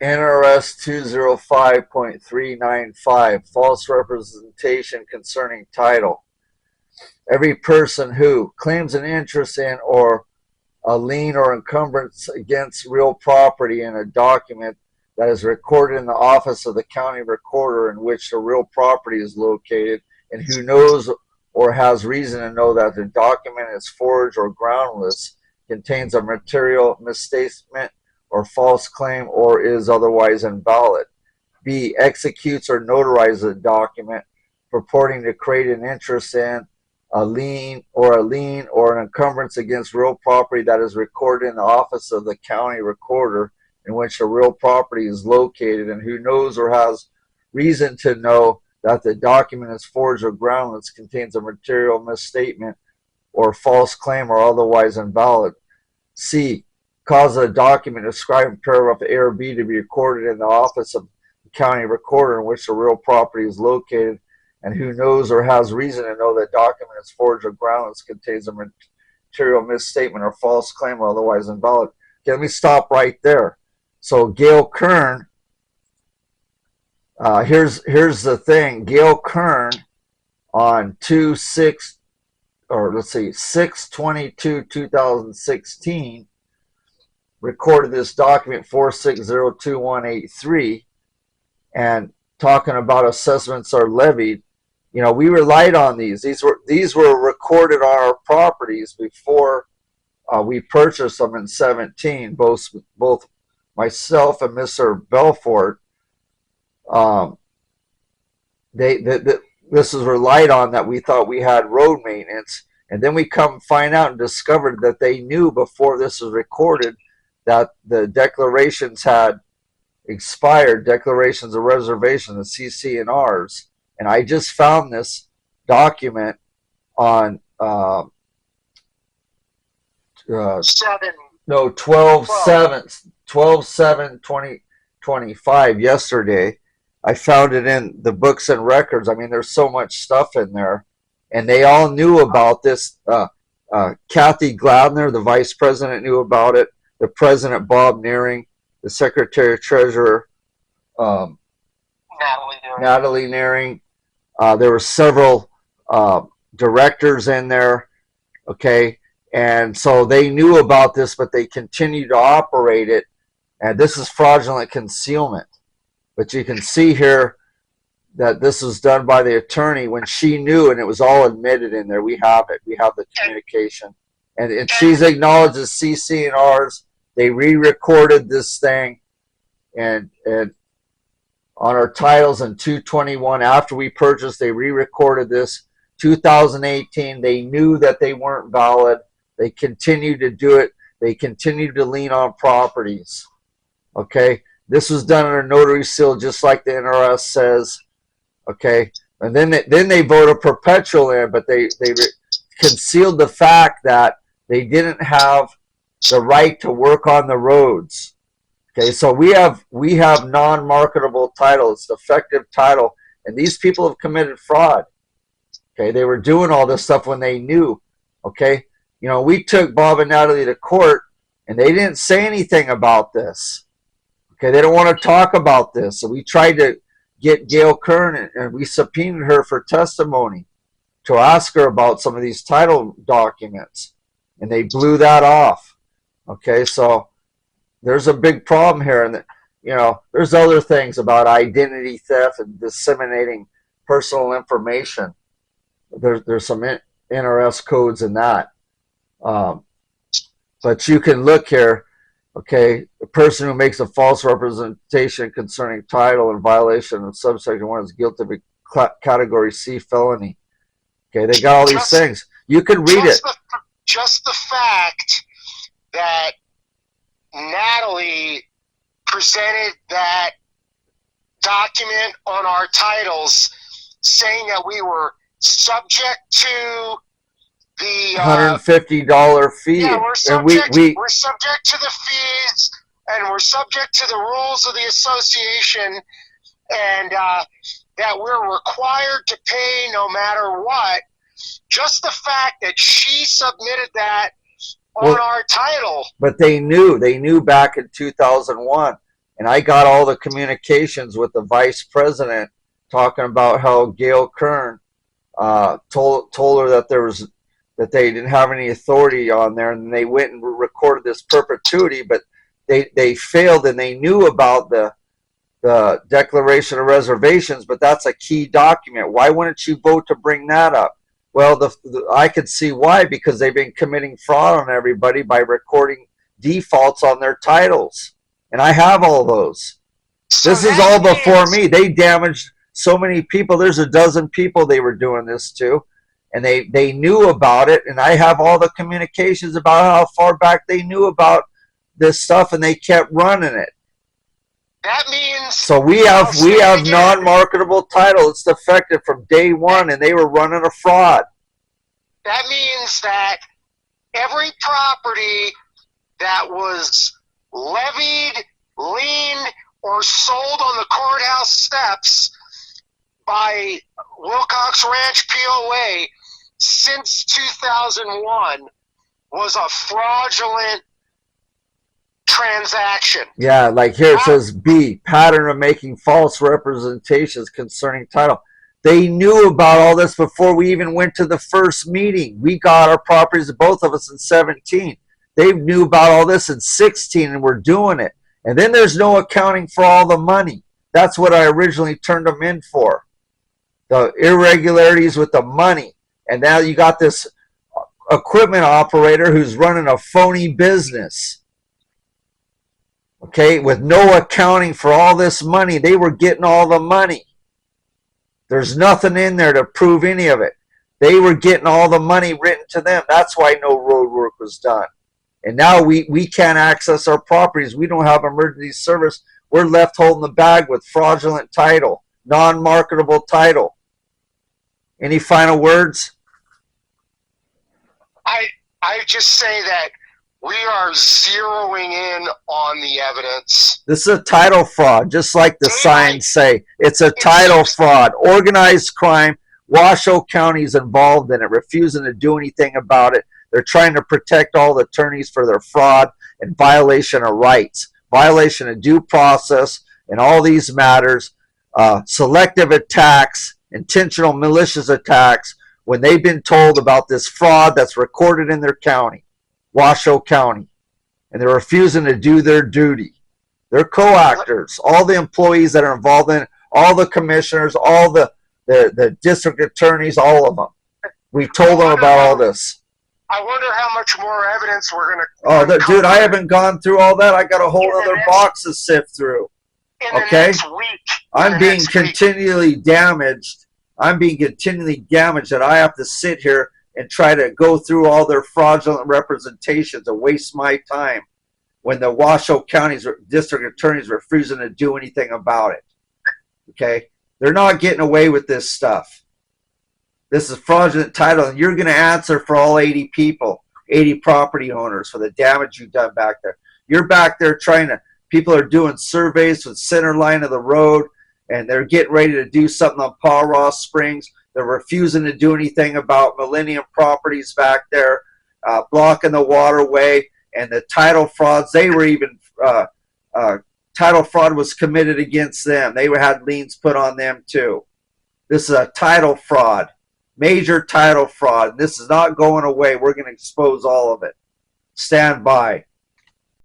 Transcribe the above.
NRS 205.395, false representation concerning title. Every person who claims an interest in or a lien or encumbrance against real property in a document that is recorded in the office of the county recorder in which the real property is located, and who knows or has reason to know that the document is forged or groundless, contains a material misstatement or false claim, or is otherwise invalid. B. Executes or notarizes a document purporting to create an interest in a lien or an encumbrance against real property that is recorded in the office of the county recorder in which the real property is located, and who knows or has reason to know that the document is forged or groundless, contains a material misstatement or false claim, or otherwise invalid. C. Causes a document described in paragraph A or B to be recorded in the office of the county recorder in which the real property is located, and who knows or has reason to know that document is forged or groundless, contains a material misstatement or false claim, or otherwise invalid. Okay, let me stop right there. So Gail Kern, here's the thing. Gail Kern on 6/22/2016 recorded this document 4602183, and talking about assessments are levied. You know, we relied on these. These were recorded on our properties before we purchased them in 17. Both myself and Mr. Belfort, this was relied on, that we thought we had road maintenance, and then we come find out and discovered that they knew before this was recorded that the declarations had expired, declarations of reservation, the CC&Rs. And I just found this document on 12/7/2025 yesterday. I found it in the books and records. I mean, there's so much stuff in there, and they all knew about this. Kathy Gladner, the vice president, knew about it. The president, Bob Nearing, the secretary treasurer, Natalie Nearing. There were several directors in there. Okay, and so they knew about this, but they continued to operate it. And this is fraudulent concealment. But you can see here that this was done by the attorney when she knew, and it was all admitted in there. We have it. We have the communication. And she's acknowledged as CC&Rs. They re-recorded this thing and on our titles in 221. After we purchased, they re-recorded this. 2018, they knew that they weren't valid. They continued to do it. They continued to lien on properties. Okay, this was done under notary seal, just like the NRS says. Okay, and then they vote a perpetual in, but they concealed the fact that they didn't have the right to work on the roads. Okay, so we have non-marketable title. It's defective title, and these people have committed fraud. Okay, they were doing all this stuff when they knew. Okay, you know, we took Bob and Natalie to court, and they didn't say anything about this. Okay, they don't want to talk about this. So we tried to get Gail Kern, and we subpoenaed her for testimony to ask her about some of these title documents, and they blew that off. Okay, so there's a big problem here, and you know, there's other things about identity theft and disseminating personal information. There's some NRS codes in that, but you can look here. Okay, a person who makes a false representation concerning title in violation of subsection 1 is guilty of a category C felony. Okay, they got all these things. You can read it. Just the fact that Natalie presented that document on our titles saying that we were subject to the $150 fee. Yeah, we're subject to the fees, and we're subject to the rules of the association, and that we're required to pay no matter what. Just the fact that she submitted that on our title. But they knew back in 2001, and I got all the communications with the vice president talking about how Gail Kern told her that they didn't have any authority on there, and they went and recorded this perpetuity, but they failed, and they knew about the Declaration of Reservations, but that's a key document. Why wouldn't you vote to bring that up? Well, I could see why, because they've been committing fraud on everybody by recording defaults on their titles, and I have all those. So This is that all before means me. They damaged so many people. There's a dozen people they were doing this to, and they knew about it, and I have all the communications about how far back they knew about this stuff, and they kept running it. that means So we I'll have say it again. non-marketable title. It's defective from day one, and they were running a fraud. That means that every property that was levied, liened, or sold on the courthouse steps by Wilcox Ranch POA since 2001 was a fraudulent transaction. Yeah, like here it says B, pattern of making false representations concerning title. They knew about all this before we even went to the first meeting. We got our properties, both of us, in 17. They knew about all this in 16, and we're doing it. And then there's no accounting for all the money. That's what I originally turned them in for. The irregularities with the money. And now you got this equipment operator who's running a phony business. Okay, with no accounting for all this money. They were getting all the money. There's nothing in there to prove any of it. They were getting all the money written to them. That's why no road work was done. And now we can't access our properties. We don't have emergency service. We're left holding the bag with fraudulent title, non-marketable title. Any final words? I just say that we are zeroing in on the evidence. This is a title fraud, just like the signs say. It's a title fraud. Organized crime. Washoe County is involved in it, refusing to do anything about it. They're trying to protect all the attorneys for their fraud and violation of rights, violation of due process in all these matters, selective attacks, intentional malicious attacks, when they've been told about this fraud that's recorded in their county, Washoe County, and they're refusing to do their duty. They're co-actors. All the employees that are involved in it, all the commissioners, all the district attorneys, all of them. We told them about all this. I wonder how much more evidence we're going to... Oh, dude, I haven't gone through all that. I got a whole other box to sift through. In the next week. I'm being continually damaged. I'm being continually damaged that I have to sit here and try to go through all their fraudulent representations and waste my time when the Washoe County's district attorneys are refusing to do anything about it. Okay? They're not getting away with this stuff. This is fraudulent title, and you're going to answer for all 80 people, 80 property owners, for the damage you've done back there. You're back there trying to, people are doing surveys for the center line of the road, and they're getting ready to do something on Paul Ross Springs. They're refusing to do anything about Millennium Properties back there, blocking the waterway, and the title frauds. They were even, title fraud was committed against them. They had liens put on them too. This is a title fraud, major title fraud. And this is not going away. We're going to expose all of it. Stand by.